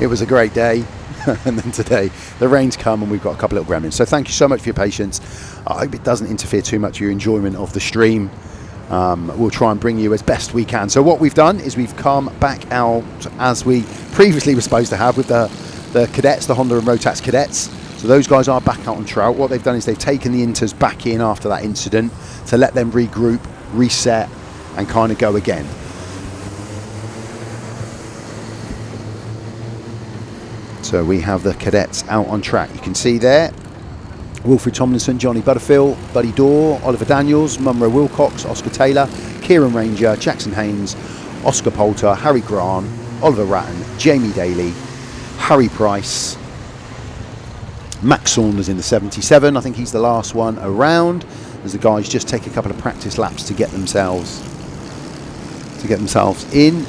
it was a great day. And then today the rain's come and we've got a couple of little gremlins. So thank you so much for your patience. I hope it doesn't interfere too much with your enjoyment of the stream. We'll try and bring you as best we can. So what we've done is we've come back out as we previously were supposed to have with the cadets, the Honda and Rotax cadets. So those guys are back out on track. What they've done is they've taken the inters back in after that incident to let them regroup, reset and kind of go again. So we have the cadets out on track. You can see there Wilfred Tomlinson, Johnny Butterfield, Buddy Dorr, Oliver Daniels, Munro Wilcox, Oscar Taylor, Kieran Ranger, Jackson Haynes, Oscar Poulter, Harry Grant, Oliver Ratton, Jamie Daly, Harry Price, Max Saunders in the 77. I think he's the last one around, as the guys just take a couple of practice laps to get themselves in.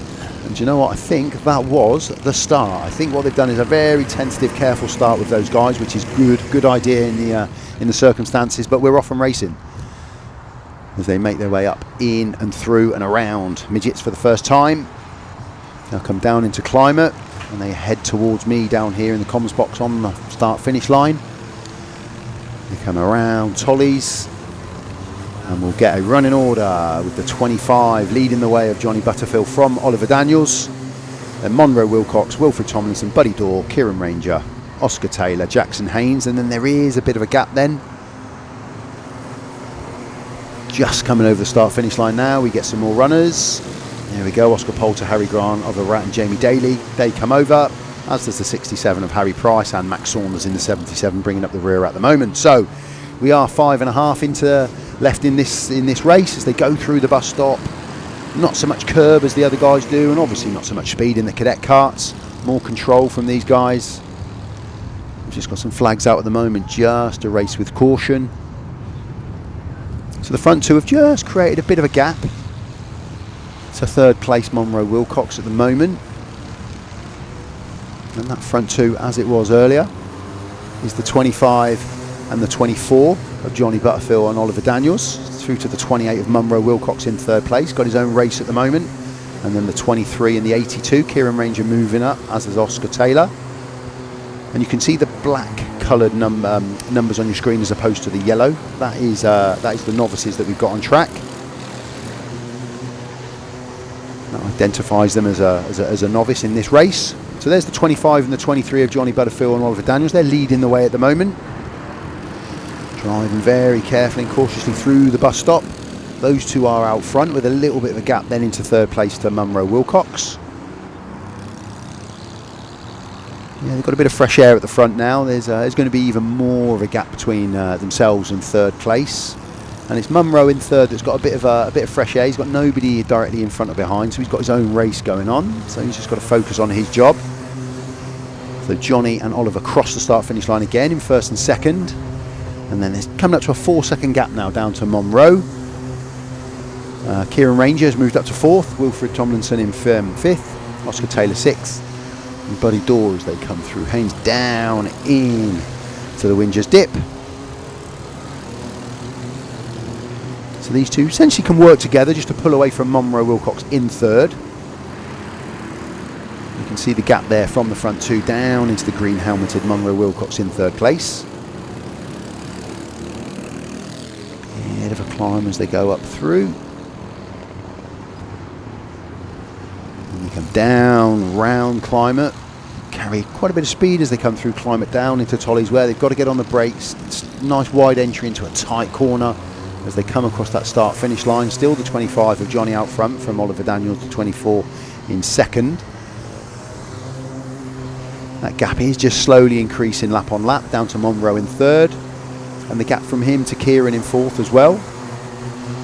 And do you know what? I think that was the start. I think what they've done is a very tentative, careful start with those guys, which is good idea in the circumstances. But we're off and racing as they make their way up in and through and around midgets for the first time. They'll come down into climate and they head towards me down here in the comms box on the start-finish line. They come around Tollies. And we'll get a running order with the 25 leading the way of Johnny Butterfield from Oliver Daniels. Then Munro Wilcox, Wilfred Tomlinson, Buddy Dorr, Kieran Ranger, Oscar Taylor, Jackson Haynes. And then there is a bit of a gap then. Just coming over the start-finish line now. We get some more runners. There we go. Oscar Poulter, Harry Grant, Oliver Rat and Jamie Daly. They come over, as does the 67 of Harry Price and Max Saunders in the 77 bringing up the rear at the moment. So we are 5.5 left in this race as they go through the bus stop. Not so much curb as the other guys do, and obviously not so much speed in the cadet karts. More control from these guys. We've just got some flags out at the moment, just a race with caution. So the front two have just created a bit of a gap. It's a third place Munro Wilcox at the moment. And that front two, as it was earlier, is the 25 and the 24 of Johnny Butterfield and Oliver Daniels, through to the 28 of Munro Wilcox in third place, got his own race at the moment. And then the 23 and the 82, Kieran Ranger moving up, as is Oscar Taylor. And you can see the black coloured numbers on your screen as opposed to the yellow. That is the novices that we've got on track. That identifies them as a novice in this race. So there's the 25 and the 23 of Johnny Butterfield and Oliver Daniels. They're leading the way at the moment. Driving very carefully and cautiously through the bus stop. Those two are out front with a little bit of a gap then into third place to Munro Wilcox. Yeah, they've got a bit of fresh air at the front now. There's going to be even more of a gap between themselves and third place. And it's Munro in third that's got a bit of fresh air. He's got nobody directly in front or behind, so he's got his own race going on. So he's just got to focus on his job. So Johnny and Oliver cross the start-finish line again in first and second. And then it's coming up to a 4-second gap now down to Munro. Kieran Ranger has moved up to fourth. Wilfred Tomlinson in fifth. Oscar Taylor sixth. And Buddy Dorr as they come through. Haynes down in to the Wingers dip. So these two essentially can work together just to pull away from Munro Wilcox in third. You can see the gap there from the front two down into the green helmeted Munro Wilcox in third place. Bit of a climb as they go up through. And they come down, round Climate. Carry quite a bit of speed as they come through Climate down into Tollies, where they've got to get on the brakes. It's a nice wide entry into a tight corner as they come across that start-finish line. Still the 25 of Johnny out front from Oliver Daniels, the 24 in second. That gap is just slowly increasing lap on lap down to Munro in third. And the gap from him to Kieran in fourth as well.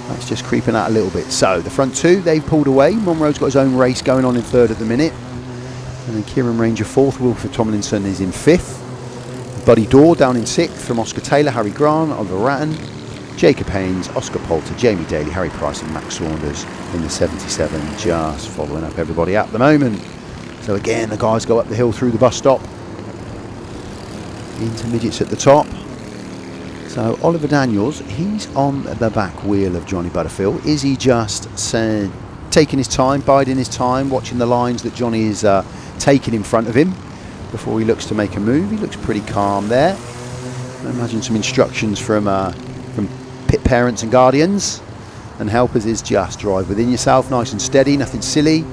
That's just creeping out a little bit. So the front two, they've pulled away. Munro's got his own race going on in third at the minute. And then Kieran Ranger fourth. Wilfred Tomlinson is in fifth. Buddy Dorr down in sixth from Oscar Taylor, Harry Grant, Oliver Ratton, Jacob Haynes, Oscar Poulter, Jamie Daly, Harry Price and Max Saunders in the 77. Just following up everybody at the moment. So again, the guys go up the hill through the bus stop. Into midgets at the top. So Oliver Daniels, he's on the back wheel of Johnny Butterfield. Is he just taking his time, biding his time, watching the lines that Johnny is taking in front of him? before he looks to make a move. He looks pretty calm there. I imagine some instructions from pit parents and guardians and helpers is just drive within yourself, nice and steady, nothing silly.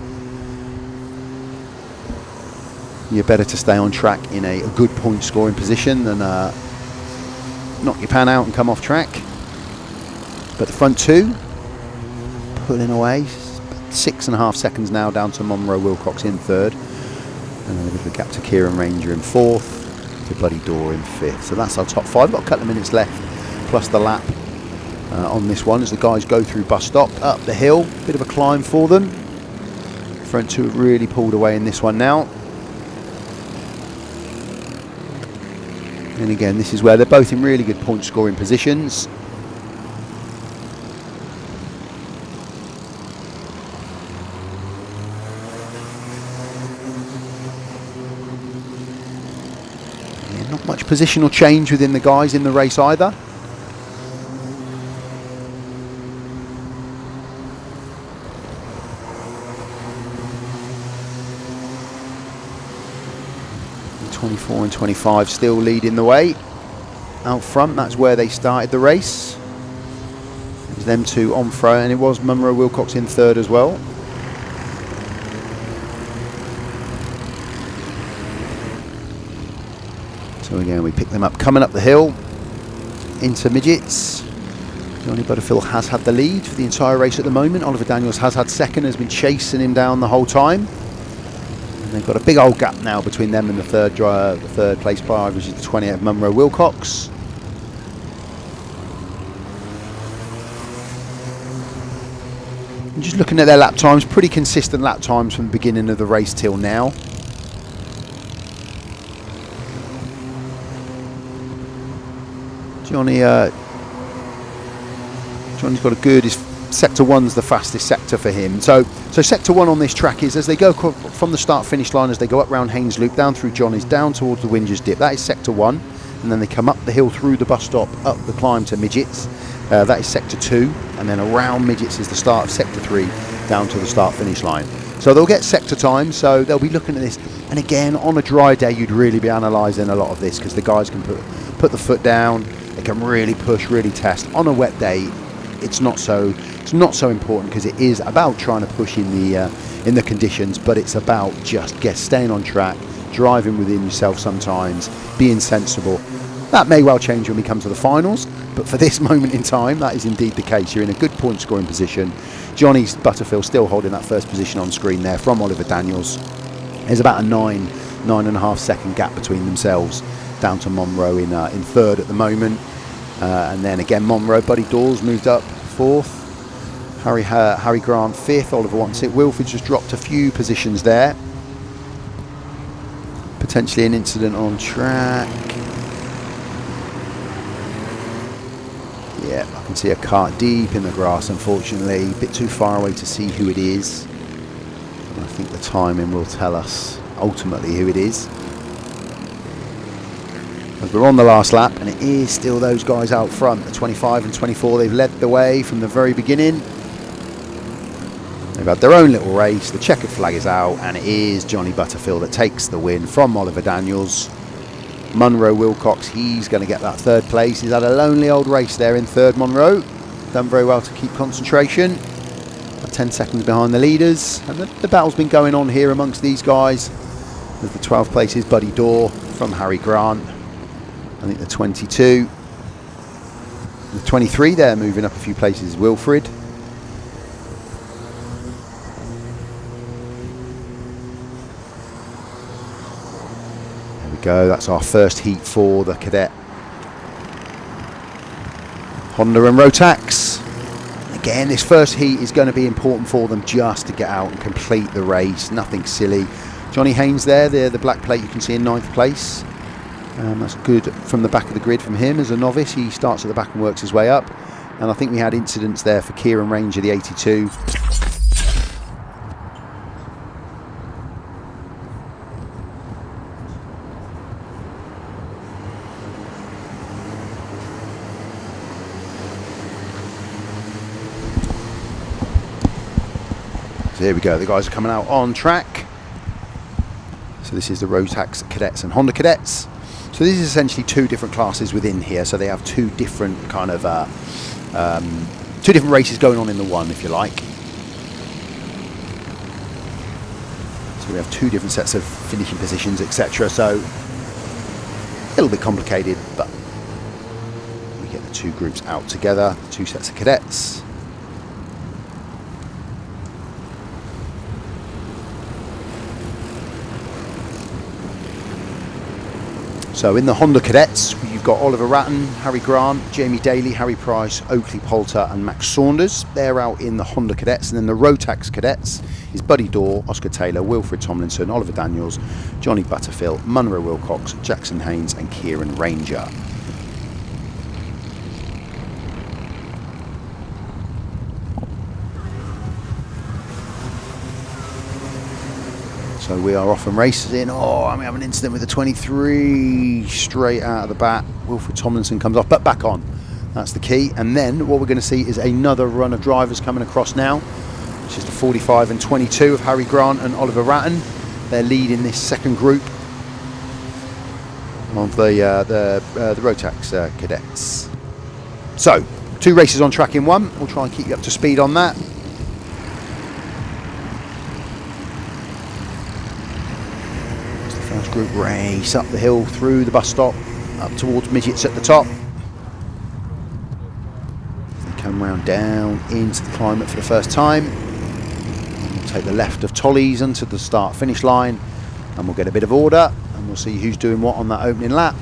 You're better to stay on track in a good point scoring position than knock your pan out and come off track. But the front two pulling away, 6.5 seconds now down to Monroe Wilcox in third, and then a bit of a gap to Kieran Ranger in fourth, to Buddy Dorr in fifth. So that's our top five. Got a couple of minutes left plus the lap on this one as the guys go through bus stop up the hill. Bit of a climb for them. Front two have really pulled away in this one now. And again, this is where they're both in really good point scoring positions. Yeah, not much positional change within the guys in the race either. .24 and 25 still leading the way out front. That's where they started the race. It was them two on front, and it was Monroe Wilcox in third as well. So again, we pick them up coming up the hill into midgets. Johnny Butterfield has had the lead for the entire race at the moment. Oliver Daniels has had second, has been chasing him down the whole time. And they've got a big old gap now between them and the third place driver, which is the 20 of Monroe Wilcox. And just looking at their lap times, pretty consistent lap times from the beginning of the race till now. Johnny's got a good. Sector 1's the fastest sector for him. So sector 1 on this track is as they go from the start finish line, as they go up round Haynes Loop, down through Johnny's, down towards the Wingers Dip. That is sector 1, and then they come up the hill through the bus stop, up the climb to Midgets. That is sector 2, and then around Midgets is the start of sector 3, down to the start finish line. So they'll get sector time, so they'll be looking at this. And again, on a dry day, you'd really be analysing a lot of this, because the guys can put the foot down, they can really push, really test. On a wet day, it's not so important, because it is about trying to push in the conditions, but it's about just staying on track, driving within yourself sometimes, being sensible. That may well change when we come to the finals, but for this moment in time, that is indeed the case. You're in a good point scoring position. Johnny Butterfield still holding that first position on screen there from Oliver Daniels. There's about a 9.5 second gap between themselves, down to Monroe in third at the moment. And then again, Monroe, Buddy Dorr's moved up fourth. Harry Grant fifth, Oliver Watsett. Wilford just dropped a few positions there. Potentially an incident on track. Yeah, I can see a cart deep in the grass, unfortunately. A bit too far away to see who it is. And I think the timing will tell us ultimately who it is. As we're on the last lap, and it is still those guys out front, the 25 and 24. They've led the way from the very beginning. They've had their own little race. The checkered flag is out, and it is Johnny Butterfield that takes the win from Oliver Daniels. Monroe Wilcox, he's going to get that third place. He's had a lonely old race there in third, Monroe. Done very well to keep concentration. 10 seconds behind the leaders. And the battle's been going on here amongst these guys. With the 12th place is Buddy Dorr from Harry Grant. I think the 22. The 23 there, moving up a few places, Wilfred. There we go, that's our first heat for the Cadet. Honda and Rotax. Again, this first heat is going to be important for them just to get out and complete the race. Nothing silly. Johnny Haynes there, the black plate you can see in 9th place. That's good from the back of the grid from him as a novice. He starts at the back and works his way up. And I think we had incidents there for Kieran Ranger, the 82. So here we go, the guys are coming out on track. So this is the Rotax Cadets and Honda Cadets. So this is essentially two different classes within here. So they have two different kind of two different races going on in the one, if you like. So we have two different sets of finishing positions, etc. So a little bit complicated, but we get the two groups out together, two sets of cadets. So in the Honda Cadets, you've got Oliver Ratton, Harry Grant, Jamie Daly, Harry Price, Oakley Poulter and Max Saunders. They're out in the Honda Cadets. And then the Rotax Cadets is Buddy Dorr, Oscar Taylor, Wilfred Tomlinson, Oliver Daniels, Johnny Butterfield, Munro Wilcox, Jackson Haynes and Kieran Ranger. So we are off and racing. Oh, and we have an incident with the 23 straight out of the bat. Wilfred Tomlinson comes off, but back on. That's the key. And then what we're going to see is another run of drivers coming across now, which is the 45 and 22 of Harry Grant and Oliver Ratton. They're leading this second group of the Rotax Cadets. So, two races on track in one. We'll try and keep you up to speed on that. First group race up the hill through the bus stop up towards midgets at the top. They come round down into the climate for the first time. We'll take the left of Tollies onto the start finish line and we'll get a bit of order and we'll see who's doing what on that opening lap.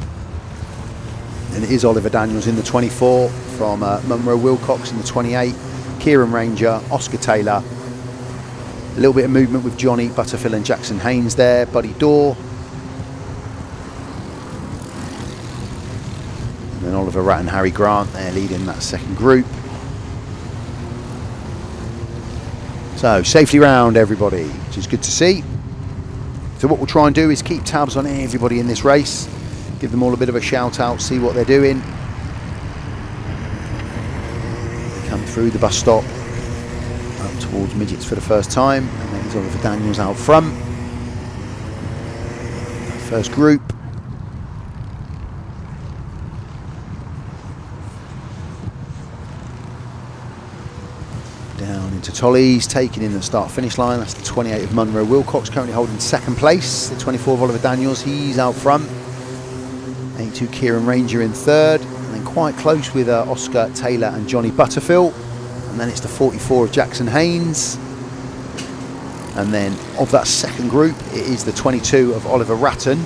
And it is Oliver Daniels in the 24 from Munro Wilcox in the 28, Kieran Ranger, Oscar Taylor. A little bit of movement with Johnny Butterfield and Jackson Haynes there, Buddy Dorr. And Oliver Ratton, Harry Grant, they're leading that second group. So safety round everybody, which is good to see. So what we'll try and do is keep tabs on everybody in this race, give them all a bit of a shout out, see what they're doing. They come through the bus stop up towards midgets for the first time, and then there's Oliver Daniels out front. First group. Down into Tollies, taking in the start finish line. That's the 28 of Munro Wilcox, currently holding second place. The 24 of Oliver Daniels, he's out front. 82 Kieran Ranger in third, and then quite close with Oscar Taylor and Johnny Butterfield. And then it's the 44 of Jackson Haynes. And then of that second group, it is the 22 of Oliver Ratton.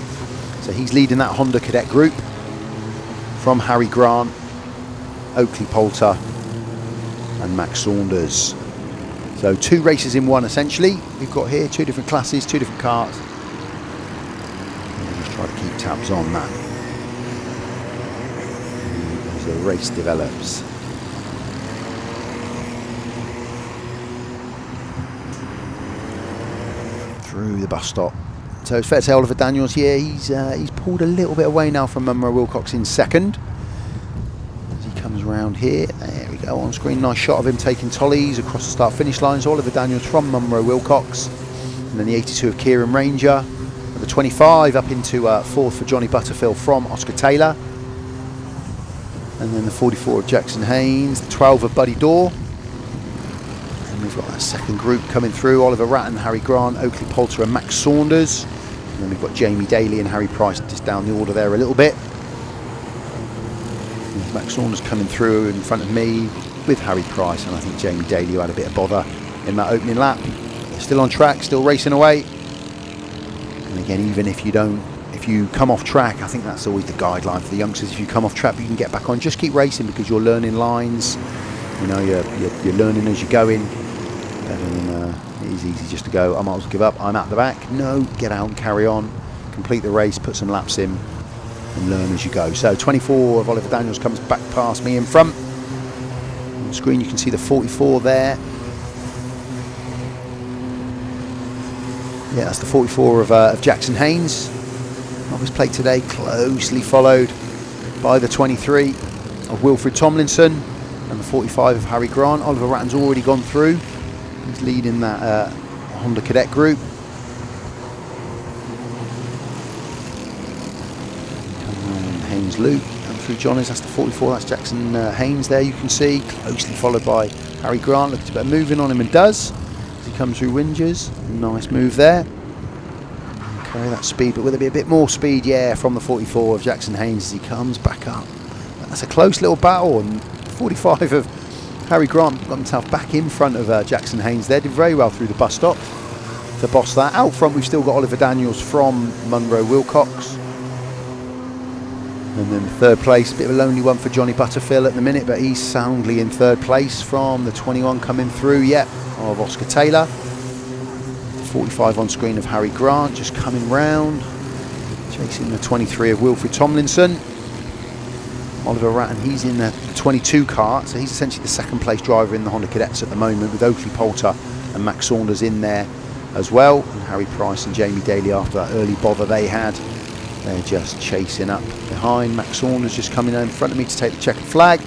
So he's leading that Honda Cadet group from Harry Grant, Oakley Poulter and Max Saunders. So two races in one essentially. We've got here two different classes, two different karts. We'll just try to keep tabs on that as the race develops. Through the bus stop. So it's fair to say Oliver Daniels here, he's pulled a little bit away now from Munro Wilcox in second. As he comes around here, there we go on screen, nice shot of him taking Tollies across the start finish line. So Oliver Daniels from Munro Wilcox, and then the 82 of Kieran Ranger, and the 25 up into fourth for Johnny Butterfield from Oscar Taylor, and then the 44 of Jackson Haynes, the 12 of Buddy Dorr. We've got that second group coming through, Oliver Ratton, Harry Grant, Oakley Poulter and Max Saunders. And then we've got Jamie Daly and Harry Price just down the order there a little bit. And Max Saunders coming through in front of me with Harry Price, and I think Jamie Daly, who had a bit of bother in that opening lap. They're still on track, still racing away. And again, even if you come off track, I think that's always the guideline for the youngsters. If you come off track, you can get back on. Just keep racing because you're learning lines. You know, you're learning as you're going. It is easy just to go, I might as well give up, I'm at the back. No, get out and carry on, complete the race, put some laps in and learn as you go. So 24 of Oliver Daniels comes back past me in front. On the screen you can see the 44 there. Yeah, that's the 44 of Jackson Haynes. On his plate today, closely followed by the 23 of Wilfred Tomlinson and the 45 of Harry Grant. Oliver Ratton's already gone through. He's leading that Honda Cadet group. John's Luke, and through Johnny's, that's the 44, that's Jackson Haynes there, you can see, closely followed by Harry Grant, looking to get moving on him, and does, as he comes through Winges. Nice move there. Okay, that speed, but will there be a bit more speed? Yeah, from the 44 of Jackson Haynes as he comes back up. That's a close little battle, and 45 of Harry Grant got himself back in front of Jackson Haynes there, did very well through the bus stop to boss that. Out front we've still got Oliver Daniels from Munro Wilcox. And then third place, a bit of a lonely one for Johnny Butterfield at the minute, but he's soundly in third place from the 21 coming through, of Oscar Taylor. 45 on screen of Harry Grant, just coming round. Chasing the 23 of Wilfred Tomlinson. Oliver Ratton, he's in the 22 kart, so he's essentially the second place driver in the Honda Cadets at the moment, with Oakley Poulter and Max Saunders in there as well. And Harry Price and Jamie Daly, after that early bother they had, they're just chasing up behind. Max Saunders just coming in front of me to take the checkered flag.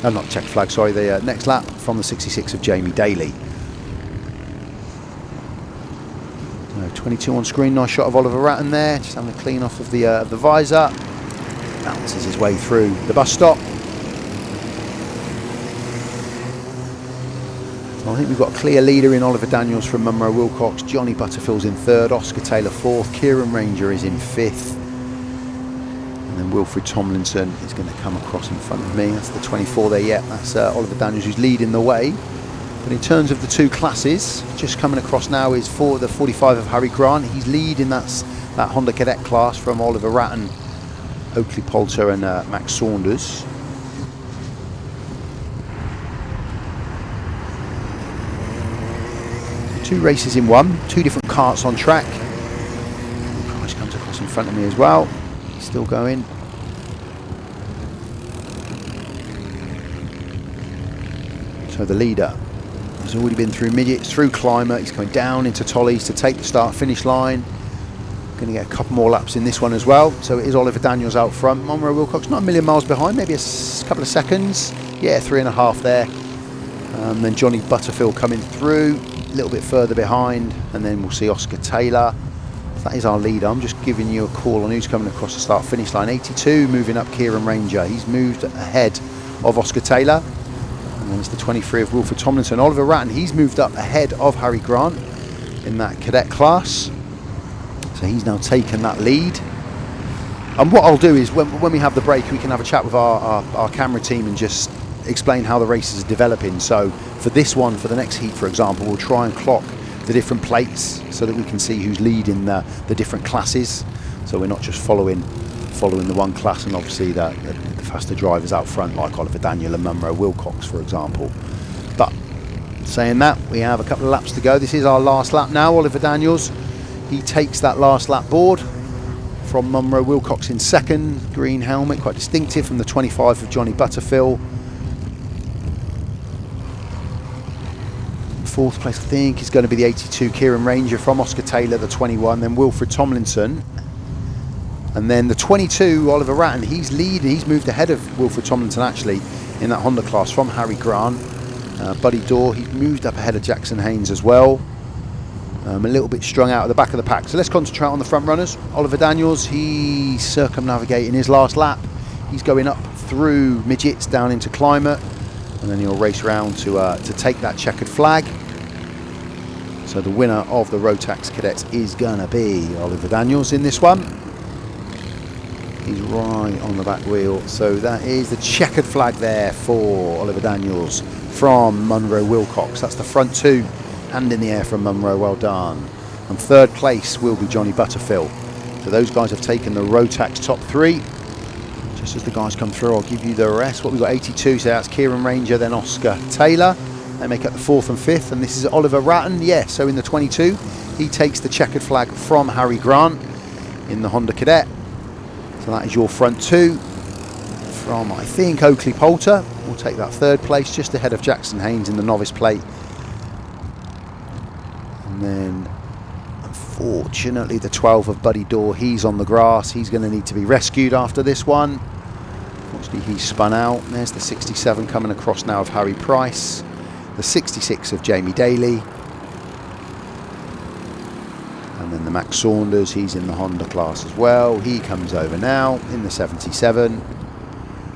No, not checkered flag, sorry, the next lap from the 66 of Jamie Daly. So 22 on screen, nice shot of Oliver Ratton there, just having a clean off of the visor. Bounces his way through the bus stop. So I think we've got a clear leader in Oliver Daniels from Munro Wilcox. Johnny Butterfield's in third, Oscar Taylor fourth, Kieran Ranger is in fifth. And then Wilfred Tomlinson is going to come across in front of me. That's the 24 there, that's Oliver Daniels who's leading the way. But in terms of the two classes, just coming across now is for the 45 of Harry Grant. He's leading that Honda Cadet class from Oliver Ratton, Oakley Poulter and Max Saunders. Two races in one, two different karts on track. Price comes across in front of me as well. He's still going. So the leader has already been through midgets, through climber. He's coming down into Tollies to take the start-finish line. Going to get a couple more laps in this one as well. So it is Oliver Daniels out front. Munro Wilcox not a million miles behind, maybe a couple of seconds. Yeah, 3.5 there. Then Johnny Butterfield coming through, a little bit further behind, and then we'll see Oscar Taylor. That is our leader. I'm just giving you a call on who's coming across the start-finish line. 82 moving up Kieran Ranger. He's moved ahead of Oscar Taylor. And then it's the 23 of Wilfred Tomlinson. Oliver Ratton, he's moved up ahead of Harry Grant in that cadet class. So he's now taken that lead. And what I'll do is when we have the break, we can have a chat with our camera team and just explain how the races are developing. So for this one, for the next heat, for example, we'll try and clock the different plates so that we can see who's leading the different classes. So we're not just following the one class, and obviously the faster drivers out front like Oliver Daniel and Munro Wilcox, for example. But saying that, we have a couple of laps to go. This is our last lap now. Oliver Daniels, he takes that last lap board from Munro Wilcox in second. Green helmet, quite distinctive, from the 25 of Johnny Butterfield. Fourth place, I think, is going to be the 82 Kieran Ranger from Oscar Taylor, the 21, then Wilfred Tomlinson. And then the 22, Oliver Ratton, he's leading, he's moved ahead of Wilfred Tomlinson actually in that Honda class from Harry Grant. Buddy Dorr, he's moved up ahead of Jackson Haynes as well. A little bit strung out at the back of the pack. So let's concentrate on the front runners. Oliver Daniels, he's circumnavigating his last lap. He's going up through midgets down into climate, and then he'll race round to take that checkered flag. So the winner of the Rotax Cadets is going to be Oliver Daniels in this one. He's right on the back wheel. So that is the checkered flag there for Oliver Daniels from Munro Wilcox. That's the front two, hand in the air from Munro, well done. And third place will be Johnny Butterfield. So those guys have taken the Rotax top three. Just as the guys come through, I'll give you the rest. What we've got, 82, so that's Kieran Ranger, then Oscar Taylor. They make up the fourth and fifth, and this is Oliver Ratton. Yeah, so in the 22, he takes the checkered flag from Harry Grant in the Honda Cadet. So that is your front two from, I think, Oakley Poulter. We'll take that third place, just ahead of Jackson Haynes in the novice plate. And then, unfortunately, the 12 of Buddy Dorr, he's on the grass. He's going to need to be rescued after this one. Unfortunately, he's spun out. There's the 67 coming across now of Harry Price. The 66 of Jamie Daly. And then the Max Saunders, he's in the Honda class as well. He comes over now in the 77.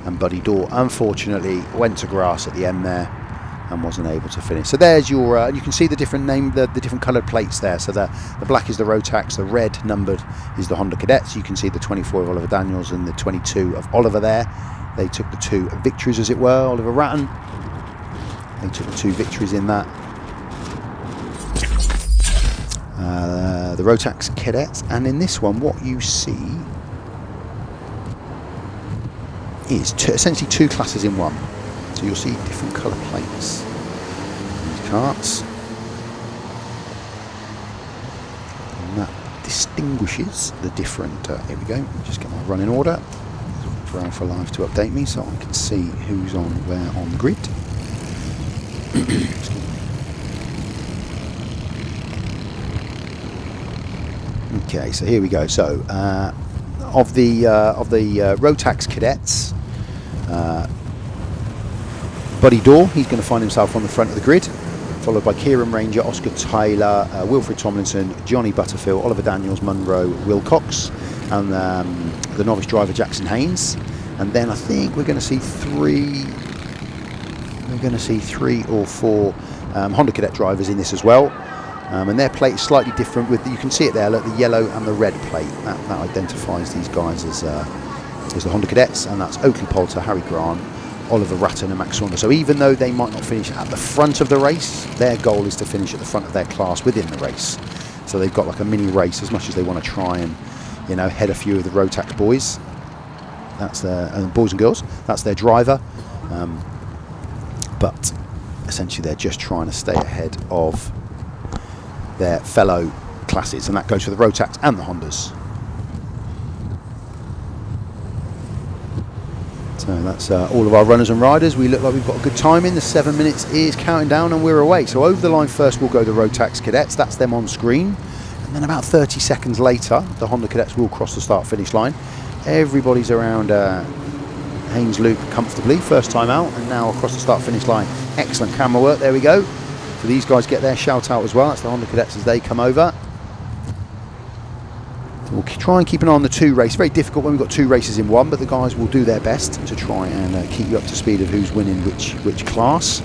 And Buddy Daw, unfortunately, went to grass at the end there and wasn't able to finish. So there's your, you can see the different the different coloured plates there. So the black is the Rotax, the red numbered is the Honda Cadet. So you can see the 24 of Oliver Daniels and the 22 of Oliver there. They took the 2 victories, as it were. Oliver Ratton, they took the 2 victories in that. The Rotax Cadets, and in this one, what you see is essentially 2 classes in one. So you'll see different colour plates in these karts, and that distinguishes the different. Here we go. Just get my running order for Alpha Live to update me, so I can see who's on where on the grid. Okay, so here we go. So of the Rotax Cadets, Buddy Daw, he's going to find himself on the front of the grid, followed by Kieran Ranger, Oscar Taylor, Wilfred Tomlinson, Johnny Butterfield, Oliver Daniels, Munro Wilcox, and the novice driver Jackson Haynes. And then I think we're going to see 3 or 4 Honda Cadet drivers in this as well. And their plate is slightly different. With you can see it there, look, the yellow and the red plate. That identifies these guys as the Honda Cadets, and that's Oakley Poulter, Harry Grant, Oliver Ratton and Max Saunders. So even though they might not finish at the front of the race, their goal is to finish at the front of their class within the race. So they've got like a mini race, as much as they want to try and, you know, head a few of the Rotax boys. That's their boys and girls. That's their driver. But essentially they're just trying to stay ahead of their fellow classes, and that goes for the Rotax and the Hondas. So that's all of our runners and riders. We look like we've got a good time in. The 7 minutes is counting down and we're away. So over the line first will go the Rotax Cadets. That's them on screen. And then about 30 seconds later, the Honda Cadets will cross the start-finish line. Everybody's around Haynes Loop comfortably, first time out, and now across the start-finish line. Excellent camera work, there we go. So these guys get their shout out as well. That's the Honda Cadets as they come over. So we'll try and keep an eye on the 2 race. Very difficult when we've got 2 races in one, but the guys will do their best to try and keep you up to speed of who's winning which class.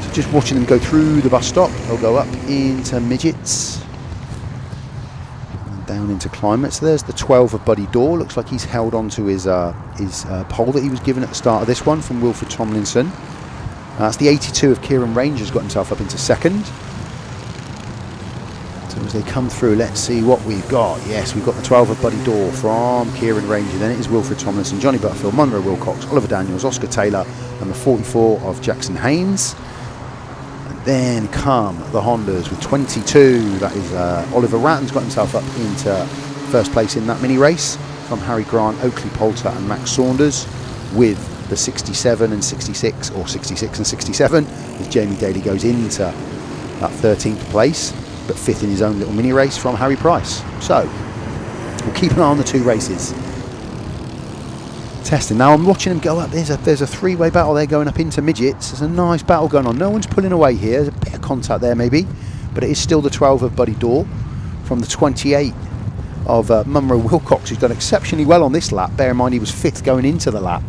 So just watching them go through the bus stop. They'll go up into midgets and down into climate. So there's the 12 of Buddy Daw. Looks like he's held on to his pole that he was given at the start of this one from Wilfred Tomlinson. That's the 82 of Kieran Ranger's got himself up into second. So as they come through, let's see what we've got. Yes, we've got the 12 of Buddy Daw from Kieran Ranger. Then it is Wilfred Tomlinson, Johnny Butterfield, Munro Wilcox, Oliver Daniels, Oscar Taylor, and the 44 of Jackson Haynes. And then come the Hondas with 22. That is Oliver Ratton's got himself up into first place in that mini race from Harry Grant, Oakley Poulter, and Max Saunders, with the 67 and 66, or 66 and 67, as Jamie Daly goes into that 13th place, but 5th in his own little mini race from Harry Price. So we'll keep an eye on the 2 races. Testing. Now I'm watching them go up. There's a 3-way battle there going up into midgets. There's a nice battle going on. No one's pulling away here. There's a bit of contact there maybe, but it is still the 12 of Buddy Daw from the 28 of Munro Wilcox, who's done exceptionally well on this lap. Bear in mind he was 5th going into the lap.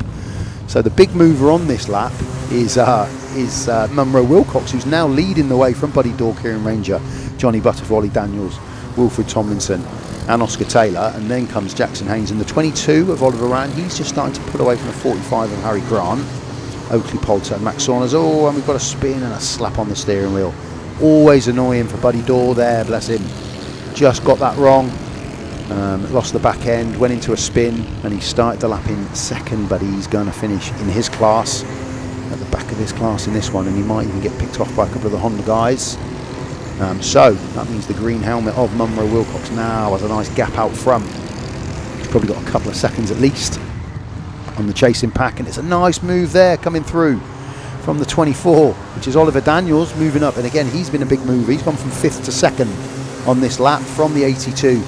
So the big mover on this lap is Munro Wilcox, who's now leading the way from Buddy Daw, Kieran Ranger, Johnny Butterfield, Daniels, Wilfred Tomlinson, and Oscar Taylor. And then comes Jackson Haynes in the 22 of Oliver Ratton. He's just starting to pull away from the 45 of Harry Grant, Oakley Poulter, and Max Saunders. Oh, and we've got a spin and a slap on the steering wheel. Always annoying for Buddy Daw there, bless him. Just got that wrong. Lost the back end, went into a spin, and he started the lap in second, but he's going to finish in his class, at the back of his class in this one, and he might even get picked off by a couple of the Honda guys. So that means the green helmet of Munro Wilcox now has a nice gap out front. He's probably got a couple of seconds at least on the chasing pack, and it's a nice move there coming through from the 24, which is Oliver Daniels moving up, and again he's been a big mover. He's gone from 5th to 2nd on this lap from the 82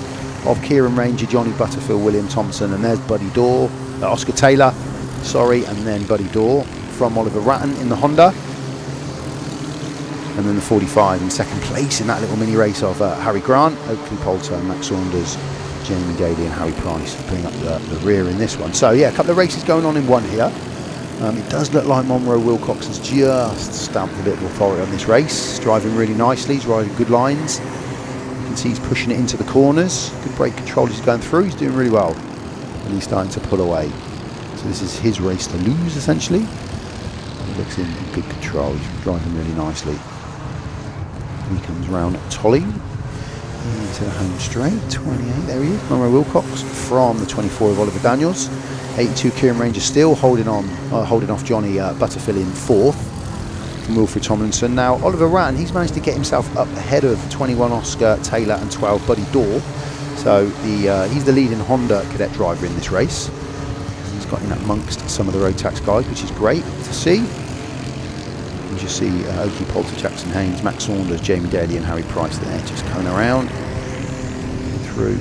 of Kieran Ranger, Johnny Butterfield, William Thompson, and there's Buddy Daw, Oscar Taylor, sorry, and then Buddy Daw from Oliver Ratton in the Honda. And then the 45 in second place in that little mini race of Harry Grant, Oakley Poulter, Max Saunders, Jamie Daly and Harry Price putting up the rear in this one. So yeah, a couple of races going on in one here. It does look like Monroe Wilcox has just stamped a bit of authority on this race. He's driving really nicely, he's riding good lines. You can see he's pushing it into the corners. Good brake control as he's going through, he's doing really well. And he's starting to pull away. So this is his race to lose essentially. He looks in good control, he's driving really nicely. He comes round Tolly into the home straight, 28, there he is, Monroe Wilcox from the 24 of Oliver Daniels. 82 Kieran Ranger still holding off Johnny Butterfield in fourth from Wilfred Tomlinson. Now Oliver Ratton, he's managed to get himself up ahead of 21 Oscar Taylor and 12 Buddy Dorr. So he's the leading Honda Cadet driver in this race. He's got in amongst some of the Rotax guys, which is great to see. You just see Oakley Poulter, Jackson Haynes, Max Saunders, Jamie Daly and Harry Price there just coming around through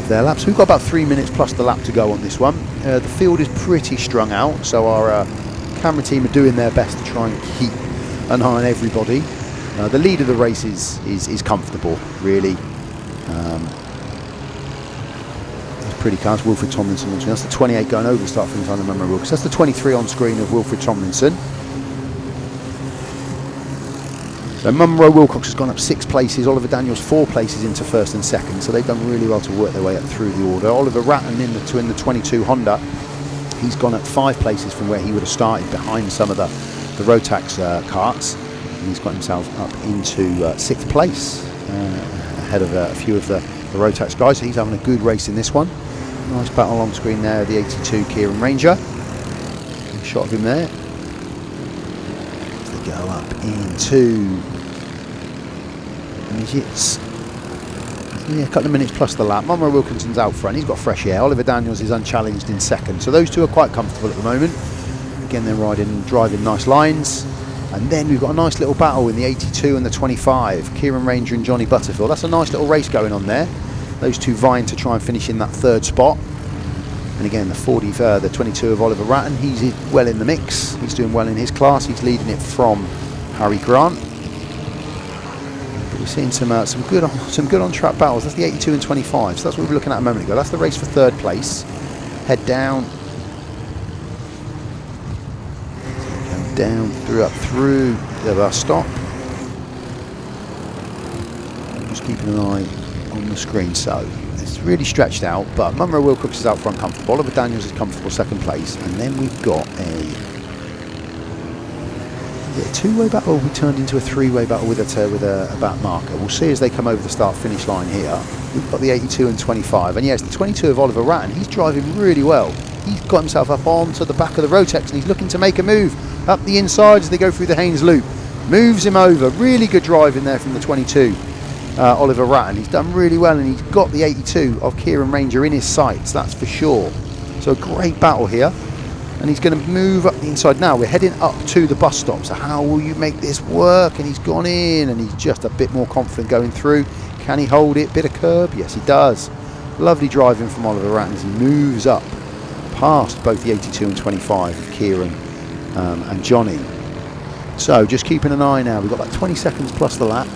their laps. We've got about 3 minutes plus the lap to go on this one. The field is pretty strung out, so our camera team are doing their best to try and keep an eye on everybody. The lead of the race is comfortable, really. It's pretty close. Wilfred Tomlinson on screen. That's the 28 going over the start finish line of Monroe Wilcox. That's the 23 on screen of Wilfred Tomlinson. So Monroe Wilcox has gone up 6 places, Oliver Daniels 4 places into first and second, so they've done really well to work their way up through the order. Oliver Ratton in the 22 Honda, he's gone up 5 places from where he would have started behind some of the Rotax carts, and he's got himself up into 6th place, ahead of a few of the Rotax guys, so he's having a good race in this one. Nice battle on screen there, the 82 Kieran Ranger. Good shot of him there. They go up into midgets. Yeah, a couple of minutes plus the lap. Monroe Wilkinson's out front, he's got fresh air. Oliver Daniels is unchallenged in second, so those two are quite comfortable at the moment. Again, they're driving nice lines. And then we've got a nice little battle in the 82 and the 25, Kieran Ranger and Johnny Butterfield. That's a nice little race going on there. Those two vying to try and finish in that 3rd spot. And again, the 22 of Oliver Ratton, he's well in the mix. He's doing well in his class. He's leading it from Harry Grant. But we're seeing some good on-track battles. That's the 82 and 25. So that's what we were looking at a moment ago. That's the race for 3rd place. Head down. Down through the bus stop. I'm just keeping an eye on the screen, so it's really stretched out, but Monroe Wilcox is out front comfortable, Oliver Daniels is comfortable 2nd place, and then we've got a 2-way battle. We turned into a 3-way battle with a back marker. We'll see as they come over the start finish line here. We've got the 82 and 25, and yes, the 22 of Oliver Ratton, he's driving really well. He's got himself up onto the back of the Rotax and he's looking to make a move up the inside as they go through the Haynes loop. Moves him over. Really good driving there from the 22, Oliver Ratton. He's done really well and he's got the 82 of Kieran Ranger in his sights, that's for sure. So a great battle here. And he's going to move up the inside. Now we're heading up to the bus stop. So how will you make this work? And he's gone in and he's just a bit more confident going through. Can he hold it? Bit of curb? Yes, he does. Lovely driving from Oliver Ratton as he moves up past both the 82 and 25 of Kieran and Johnny. So just keeping an eye now. We've got about 20 seconds plus the lap.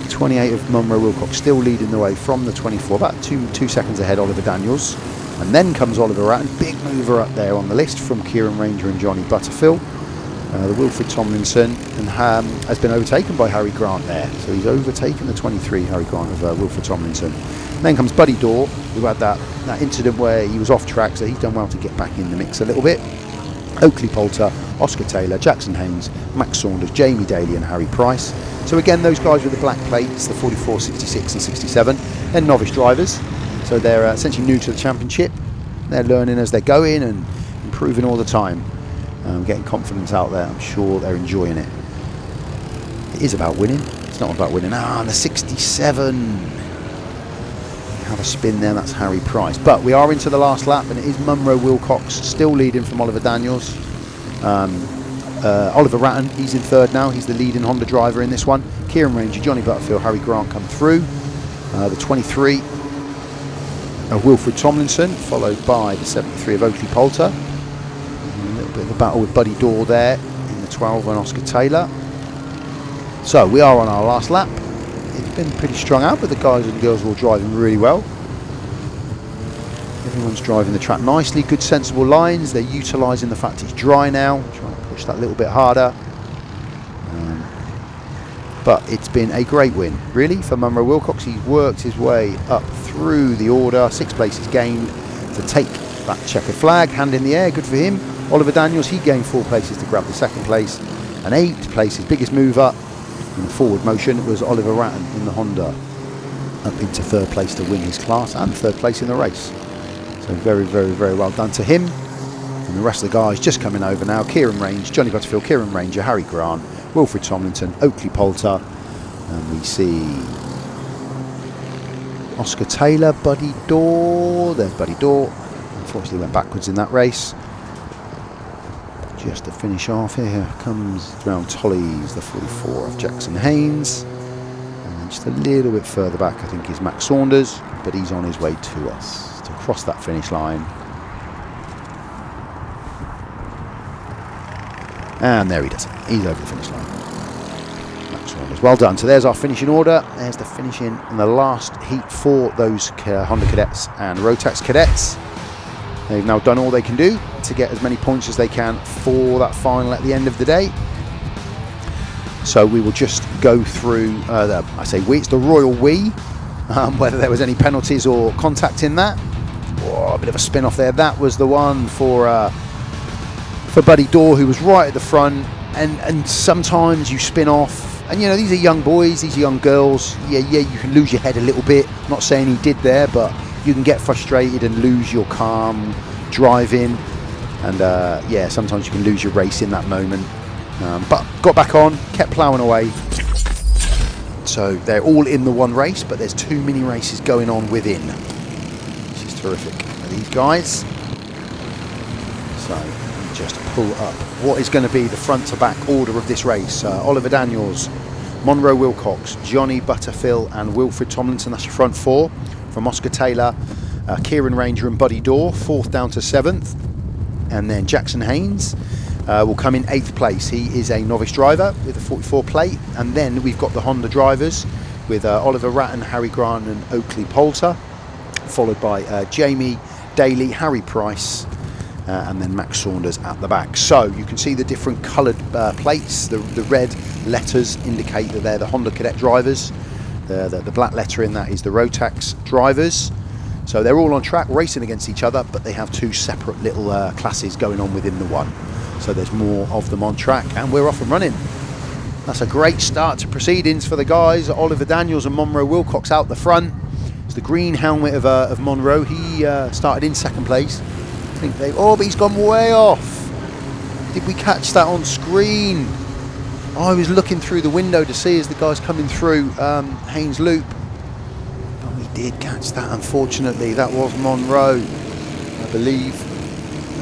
28 of Monroe Wilcox still leading the way from the 24. About two seconds ahead, Oliver Daniels. And then comes Oliver Ratton, big mover up there on the list from Kieran Ranger and Johnny Butterfield. The Wilfred Tomlinson and has been overtaken by Harry Grant there. So he's overtaken the 23 Harry Grant of Wilfred Tomlinson. And then comes Buddy Dorr, who had that incident where he was off track, so he's done well to get back in the mix a little bit. Oakley Poulter, Oscar Taylor, Jackson Haynes, Max Saunders, Jamie Daly and Harry Price. So again, those guys with the black plates, the 44, 66 and 67, they're novice drivers. So they're essentially new to the championship. They're learning as they're going and improving all the time. Getting confidence out there. I'm sure they're enjoying it. It is about winning. It's not about winning. And the 67. Have a spin there. That's Harry Price. But we are into the last lap, and it is Monroe Wilcox still leading from Oliver Daniels. Oliver Ratton, he's in 3rd now. He's the leading Honda driver in this one. Kieran Ranger, Johnny Butterfield, Harry Grant come through. The 23. Wilfred Tomlinson, followed by the 73 of Oakley Poulter. A little bit of a battle with Buddy Dorr there in the 12 and Oscar Taylor. So we are on our last lap. It's been pretty strung out, but the guys and girls are all driving really well. Everyone's driving the track nicely, good sensible lines. They're utilising the fact it's dry now, trying to push that a little bit harder. But it's been a great win, really, for Munro Wilcox. He's worked his way up through the order, 6 places gained to take that checkered flag, hand in the air, good for him. Oliver Daniels, he gained 4 places to grab the 2nd place, and 8 places, biggest mover in the forward motion was Oliver Ratton in the Honda, up into 3rd place to win his class and 3rd place in the race. So very, very, very well done to him. And the rest of the guys just coming over now. Kieran Range, Johnny Butterfield, Kieran Ranger, Harry Grant, Wilfred Tomlinson, Oakley Poulter, and we see Oscar Taylor, Buddy Dorr. There's Buddy Dorr. Unfortunately went backwards in that race. Just to finish off, here comes round Tolly's the 44 of Jackson Haynes. And then just a little bit further back I think is Max Saunders, but he's on his way to us to cross that finish line. And there he does it. He's over the finish line. Max Saunders. Well done. So there's our finishing order. There's the finishing in the last heat for those Honda Cadets and Rotax Cadets. They've now done all they can do to get as many points as they can for that final at the end of the day. So we will just go through, I say we, it's the royal we, whether there was any penalties or contact in that. Oh, a bit of a spin off there. That was the one for Buddy Dorr, who was right at the front. And sometimes you spin off, and you know, these are young boys, these are young girls. Yeah, you can lose your head a little bit. I'm not saying he did there, but you can get frustrated and lose your calm driving, and yeah, sometimes you can lose your race in that moment. But got back on, kept ploughing away. So they're all in the one race, but there's 2 mini races going on within, which is terrific for these guys. So just pull up what is going to be the front to back order of this race. Oliver Daniels, Munro Wilcox, Johnny Butterfield and Wilfred Tomlinson, that's your front 4. From Oscar Taylor, Kieran Ranger and Buddy Dorr, 4th down to 7th. And then Jackson Haynes will come in 8th place. He is a novice driver with a 44 plate. And then we've got the Honda drivers with Oliver Ratton, Harry Grant and Oakley Poulter, followed by Jamie Daly, Harry Price, and then Max Saunders at the back. So you can see the different coloured plates. The red letters indicate that they're the Honda Cadet drivers. The black letter in that is the Rotax drivers. So they're all on track racing against each other, but they have 2 separate little classes going on within the one. So there's more of them on track, and we're off and running. That's a great start to proceedings for the guys. Oliver Daniels and Munro Wilcox out the front. It's the green helmet of Munro. He started in 2nd place. I think but he's gone way off. Did we catch that on screen? I was looking through the window to see as the guys coming through Haynes Loop, but we did catch that. Unfortunately, that was Munro, I believe,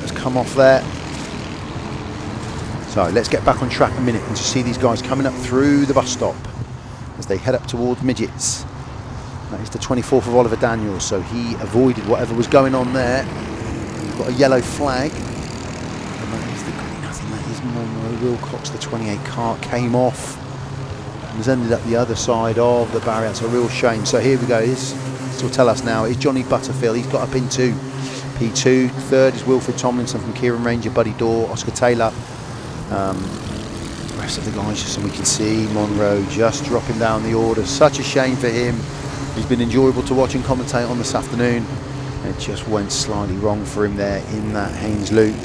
that's come off there. So let's get back on track a minute and just see these guys coming up through the bus stop as they head up towards midgets. That is the 24th of Oliver Daniels, so he avoided whatever was going on there. He's got a yellow flag. Munro Wilcox, the 28 kart, came off and has ended up the other side of the barrier. It's a real shame. So here we go. This will tell us now. It's Johnny Butterfield. He's got up into P2. 3rd is Wilfred Tomlinson from Kieran Ranger, Buddy Dorr, Oscar Taylor. The rest of the guys, just so we can see. Munro just dropping down the order. Such a shame for him. He's been enjoyable to watch and commentate on this afternoon. And it just went slightly wrong for him there in that Haynes Loop.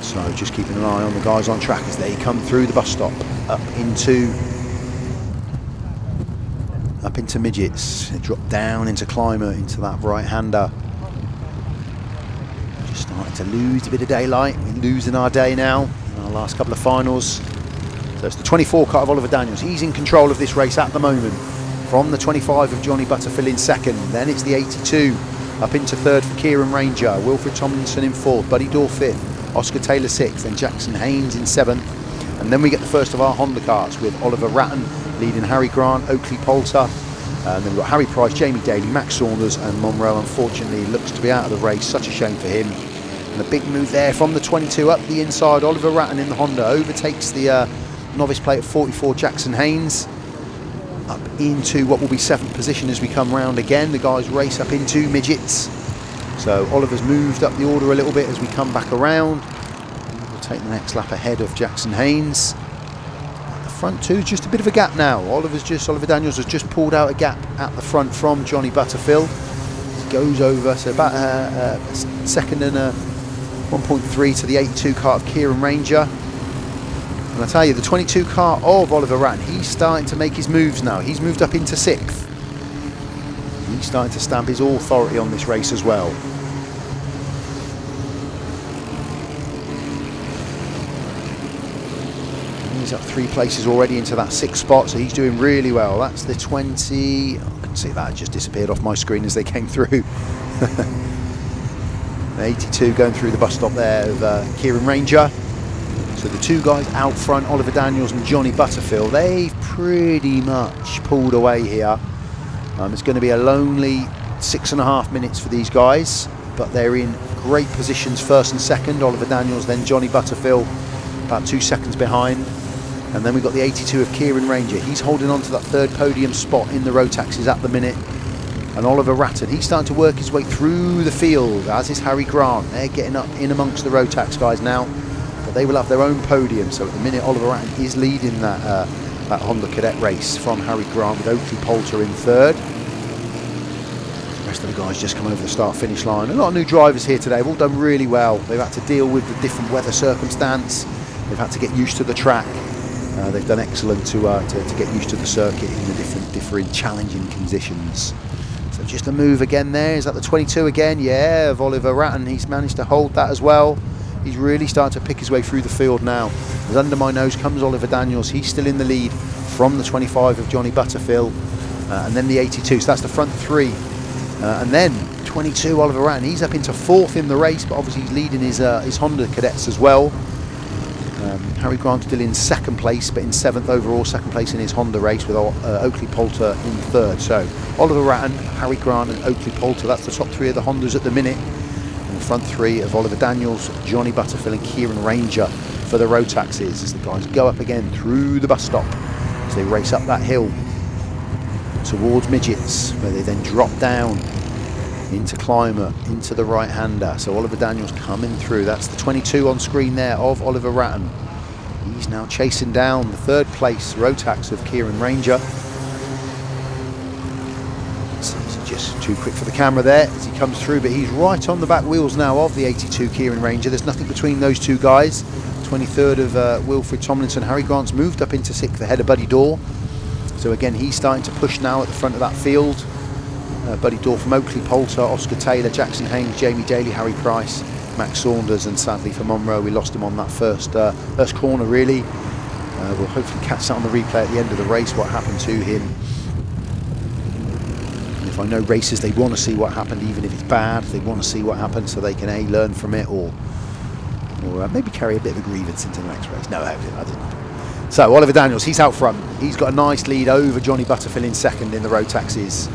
So just keeping an eye on the guys on track as they come through the bus stop up into midgets. They drop down into climber, into that right-hander. Just starting to lose a bit of daylight. We're losing our day now in our last couple of finals. So it's the 24 kart of Oliver Daniels. He's in control of this race at the moment. From the 25 of Johnny Butterfield in 2nd. Then it's the 82 up into 3rd for Kieran Ranger. Wilfred Tomlinson in 4th. Buddy Dorr 5th. Oscar Taylor 6th, then Jackson Haynes in 7th. And then we get the first of our Honda karts with Oliver Ratton leading Harry Grant, Oakley Poulter. And then we've got Harry Price, Jamie Daly, Max Saunders and Munro. Unfortunately, looks to be out of the race. Such a shame for him. And a big move there from the 22 up the inside. Oliver Ratton in the Honda overtakes the novice plate of 44 Jackson Haynes up into what will be 7th position as we come round again. The guys race up into midgets. So Oliver's moved up the order a little bit as we come back around. We'll take the next lap ahead of Jackson Haynes. At the front two, just a bit of a gap now. Oliver Daniels has just pulled out a gap at the front from Johnny Butterfield. He goes over, so about a second and a 1.3 to the 82 kart of Kieran Ranger. And I tell you, the 22 kart of Oliver Ratton, he's starting to make his moves now. He's moved up into 6th. He's starting to stamp his authority on this race as well. He's up 3 places already into that 6th spot, so he's doing really well. That's the 20. I can see that just disappeared off my screen as they came through. The 82 going through the bus stop there of Kieran Ranger. So the 2 guys out front, Oliver Daniels and Johnny Butterfield, they've pretty much pulled away here. It's going to be a lonely 6.5 minutes for these guys, but they're in great positions, 1st and 2nd. Oliver Daniels, then Johnny Butterfield, about 2 seconds behind. And then we've got the 82 of Kieran Ranger. He's holding on to that 3rd podium spot in the Rotaxes at the minute. And Oliver Ratton, he's starting to work his way through the field, as is Harry Grant. They're getting up in amongst the Rotax guys now. They will have their own podium, so at the minute Oliver Ratton is leading that Honda Cadet race from Harry Grant, with Oakley Poulter in 3rd. The rest of the guys just come over the start-finish line. A lot of new drivers here today, have all done really well. They've had to deal with the different weather circumstance. They've had to get used to the track. They've done excellent to get used to the circuit in the different challenging conditions. So just a move again there. Is that the 22 again? Yeah, of Oliver Ratton. He's managed to hold that as well. He's really starting to pick his way through the field now. As under my nose comes Oliver Daniels. He's still in the lead from the 25 of Johnny Butterfield, and then the 82. So that's the front 3. And then 22 Oliver Ratton. He's up into 4th in the race, but obviously he's leading his Honda Cadets as well. Harry Grant still in 2nd place, but in 7th overall, 2nd place in his Honda race, with Oakley Poulter in 3rd. So Oliver Ratton, Harry Grant and Oakley Poulter, that's the top 3 of the Hondas at the minute. And the front 3 of Oliver Daniels, Johnny Butterfield and Kieran Ranger for the Rotaxes, as the guys go up again through the bus stop as they race up that hill towards midgets, where they then drop down into climber, into the right-hander. So Oliver Daniels coming through. That's the 22 on screen there of Oliver Ratton. He's now chasing down the 3rd place Rotax of Kieran Ranger. It's just too quick for the camera there as he comes through, but he's right on the back wheels now of the 82 Kieran Ranger. There's nothing between those 2 guys. 23rd of Wilfred Tomlinson. Harry Grant's moved up into 6th ahead of Buddy Dorr. So again, he's starting to push now at the front of that field. Buddy Dorr from Oakley Poulter, Oscar Taylor, Jackson Haynes, Jamie Daly, Harry Price, Max Saunders, and sadly for Monroe, we lost him on that first corner really. We'll hopefully catch that on the replay at the end of the race, what happened to him. And if I know racers, they want to see what happened, even if it's bad. They want to see what happened so they can A, learn from it, or maybe carry a bit of a grievance into the next race. No, I didn't. So Oliver Daniels, he's out front. He's got a nice lead over Johnny Butterfield in 2nd in the Rotaxes.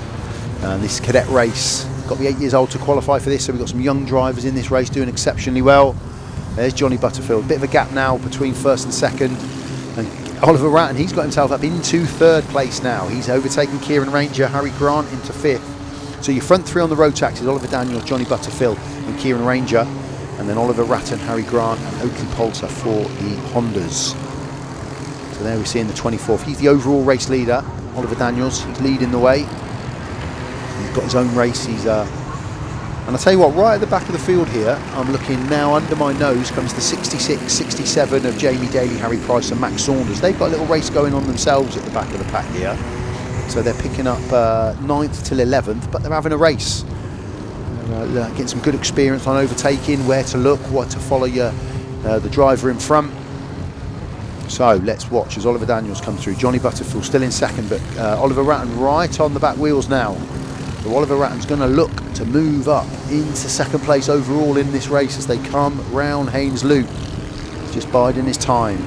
This cadet race, got to be 8 years old to qualify for this, so we've got some young drivers in this race doing exceptionally well. There's Johnny Butterfield, a bit of a gap now between 1st and 2nd, and Oliver Ratton, he's got himself up into 3rd place now. He's overtaken Kieran Ranger, Harry Grant into 5th. So your front 3 on the Rotax is Oliver Daniels, Johnny Butterfield and Kieran Ranger, and then Oliver Ratton, Harry Grant and Oakley Poulter for the Hondas. So there we're seeing the 24th. He's the overall race leader, Oliver Daniels. He's leading the way. He's got his own race. And I'll tell you what, right at the back of the field here, I'm looking now, under my nose comes the 66, 67 of Jamie Daly, Harry Price and Max Saunders. They've got a little race going on themselves at the back of the pack here. So they're picking up 9th till 11th, but they're having a race. Getting some good experience on overtaking, where to look, what to follow the driver in front. So let's watch as Oliver Daniels comes through. Johnny Butterfield still in 2nd, but Oliver Ratton right on the back wheels now. So Oliver Ratton's going to look to move up into 2nd place overall in this race as they come round Haynes Loop. Just biding his time,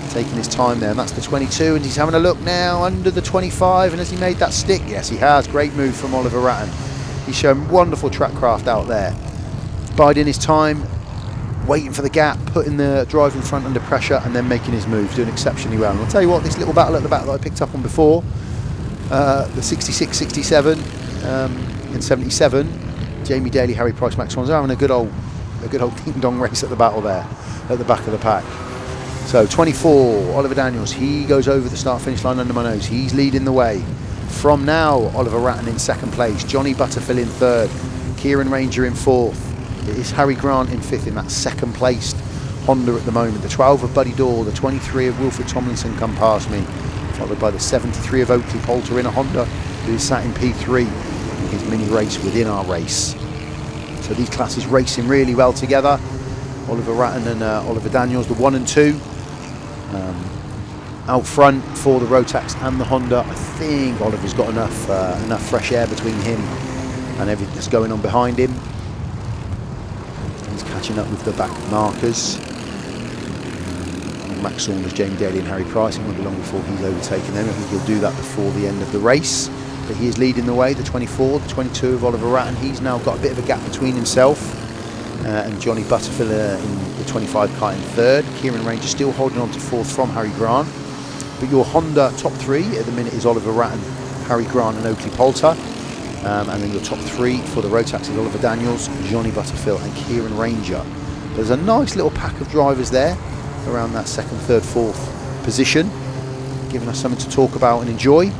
taking his time there, and that's the 22, and he's having a look now under the 25, and has he made that stick? Yes, he has. Great move from Oliver Ratton. He's shown wonderful track craft out there. Biding his time, waiting for the gap, putting the driver in front under pressure, and then making his move, doing exceptionally well. And I'll tell you what, this little battle at the back that I picked up on before, the 66, 67, and 77, Jamie Daly, Harry Price, Max Swanson, having a good old ding-dong race at the battle there, at the back of the pack. So 24, Oliver Daniels, he goes over the start-finish line under my nose. He's leading the way. From now, Oliver Ratton in second place, Johnny Butterfield in third, Kieran Ranger in fourth. It is Harry Grant in fifth in that second placed Honda at the moment. The 12 of Buddy Dorr, the 23 of Wilfred Tomlinson come past me, followed by the 73 of Oakley Poulter in a Honda, who is sat in P3 in his mini race within our race. So these classes racing really well together. Oliver Ratton and Oliver Daniels, the 1 and 2. Out front for the Rotax and the Honda. I think Oliver's got enough fresh air between him and everything that's going on behind him. He's catching up with the back markers. Max Saunders, Jamie Daly and Harry Price. It won't be long before he's overtaken them. I think he'll do that before the end of the race. But he is leading the way, the 24, the 22 of Oliver Ratton. He's now got a bit of a gap between himself and Johnny Butterfield in the 25 car in third. Kieran Ranger still holding on to fourth from Harry Grant. But your Honda top three at the minute is Oliver Ratton, Harry Grant and Oakley Poulter. And then your top three for the Rotax is Oliver Daniels, Johnny Butterfield and Kieran Ranger. There's a nice little pack of drivers there around that second, third, fourth position, giving us something to talk about and enjoy.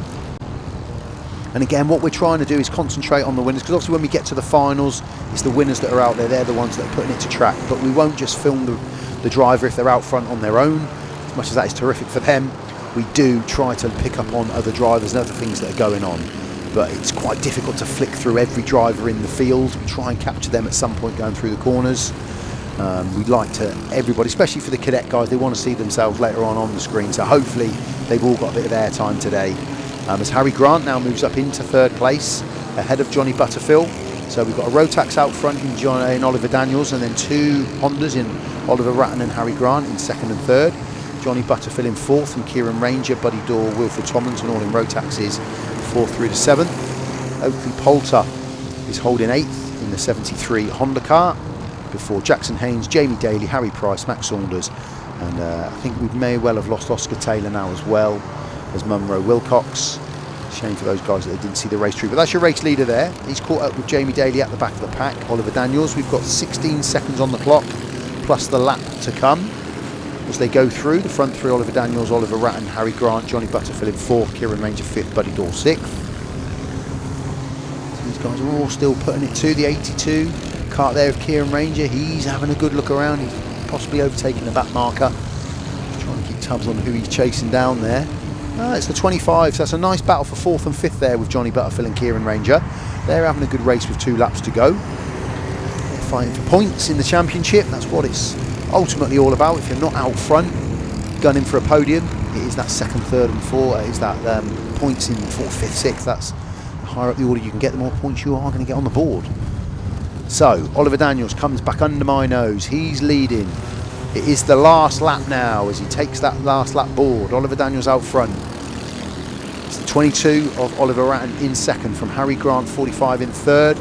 And again, what we're trying to do is concentrate on the winners, because obviously when we get to the finals, it's the winners that are out there. They're the ones that are putting it to track. But we won't just film the driver if they're out front on their own. As much as that is terrific for them, we do try to pick up on other drivers and other things that are going on. But it's quite difficult to flick through every driver in the field. We try and capture them at some point going through the corners. We'd like to, everybody, especially for the cadet guys, they want to see themselves later on the screen. So hopefully they've all got a bit of airtime today. As Harry Grant now moves up into third place ahead of Johnny Butterfield. So we've got a Rotax out front in Oliver Daniels, and then two Hondas in Oliver Ratton and Harry Grant in second and third. Johnny Butterfield in fourth, and Kieran Ranger, Buddy Dorr, Wilfred Tomlinson all in Rotaxes, fourth through to seventh. Oakley Poulter is holding eighth in the 73 Honda car, before Jackson Haynes, Jamie Daly, Harry Price, Max Saunders, and I think we may well have lost Oscar Taylor now as well as Munro Wilcox. Shame for those guys that they didn't see the race through, but that's your race leader there. He's caught up with Jamie Daly at the back of the pack. Oliver Daniels, we've got 16 seconds on the clock, plus the lap to come. As they go through, the front three, Oliver Daniels, Oliver Ratton, Harry Grant, Johnny Butterfield in fourth, Kieran Ranger fifth, Buddy Dorr sixth. So these guys are all still putting it to the 82. Kart there of Kieran Ranger, he's having a good look around, he's possibly overtaking the back marker. Trying to keep tabs on who he's chasing down there. It's the 25, so that's a nice battle for fourth and fifth there with Johnny Butterfield and Kieran Ranger. They're having a good race with 2 laps to go. They're fighting for points in the championship. That's what it's ultimately all about. If you're not out front gunning for a podium, it is that second, third and fourth. It is that points in fourth, fifth, sixth. That's the higher up the order you can get, the more points you are going to get on the board. So Oliver Daniels comes back under my nose. He's leading. It is the last lap now as he takes that last lap board. Oliver Daniels out front. It's the 22 of Oliver Ratton in second, from Harry Grant 45 in third.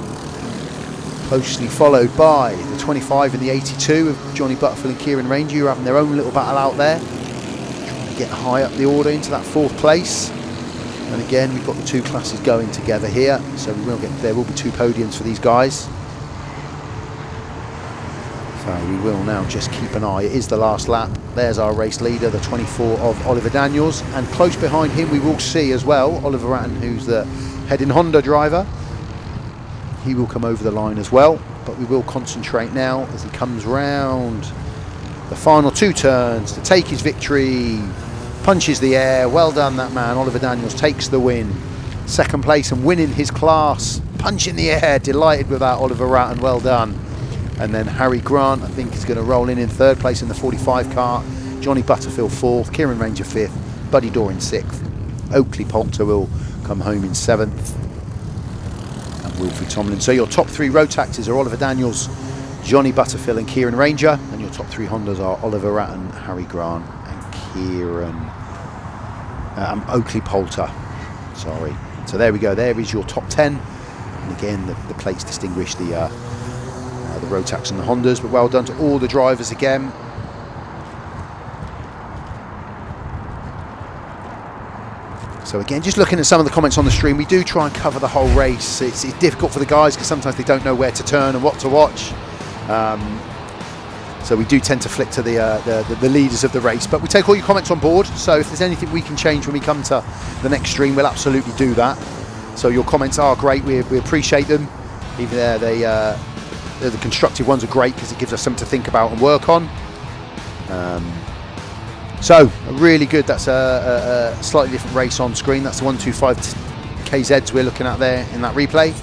Closely followed by the 25 and the 82 of Johnny Butterfield and Kieran Ranger, who are having their own little battle out there, trying to get high up the order into that fourth place. And again, we've got the 2 classes going together here, so there will be 2 podiums for these guys. So we will now just keep an eye. It is the last lap. There's our race leader, the 24 of Oliver Daniels. And close behind him we will see as well Oliver Ratton, who's the heading Honda driver. He will come over the line as well. But we will concentrate now as he comes round the final 2 turns to take his victory. Punches the air. Well done, that man. Oliver Daniels takes the win. Second place and winning his class. Punch in the air. Delighted with that, Oliver Ratton. Well done. And then Harry Grant, I think, is going to roll in third place in the 45 car. Johnny Butterfield fourth, Kieran Ranger fifth, Buddy Dorr in sixth. Oakley Poulter will come home in seventh, and Wilfred Tomlin. So your top 3 road taxis are Oliver Daniels, Johnny Butterfield and Kieran Ranger, and your top 3 Hondas are Oliver Ratton, Harry Grant and Oakley Poulter. Sorry. So there we go. There is your top 10. And again, the plates distinguish the the Rotax and the Hondas, but well done to all the drivers again. So again, just looking at some of the comments on the stream, we do try and cover the whole race. It's difficult for the guys because sometimes they don't know where to turn and what to watch. So we do tend to flick to the leaders of the race, but we take all your comments on board. So if there's anything we can change when we come to the next stream, we'll absolutely do that. So your comments are great. We appreciate them. Even the constructive ones are great because it gives us something to think about and work on. So really good. That's a slightly different race on screen. That's the 125 KZs we're looking at there in that replay.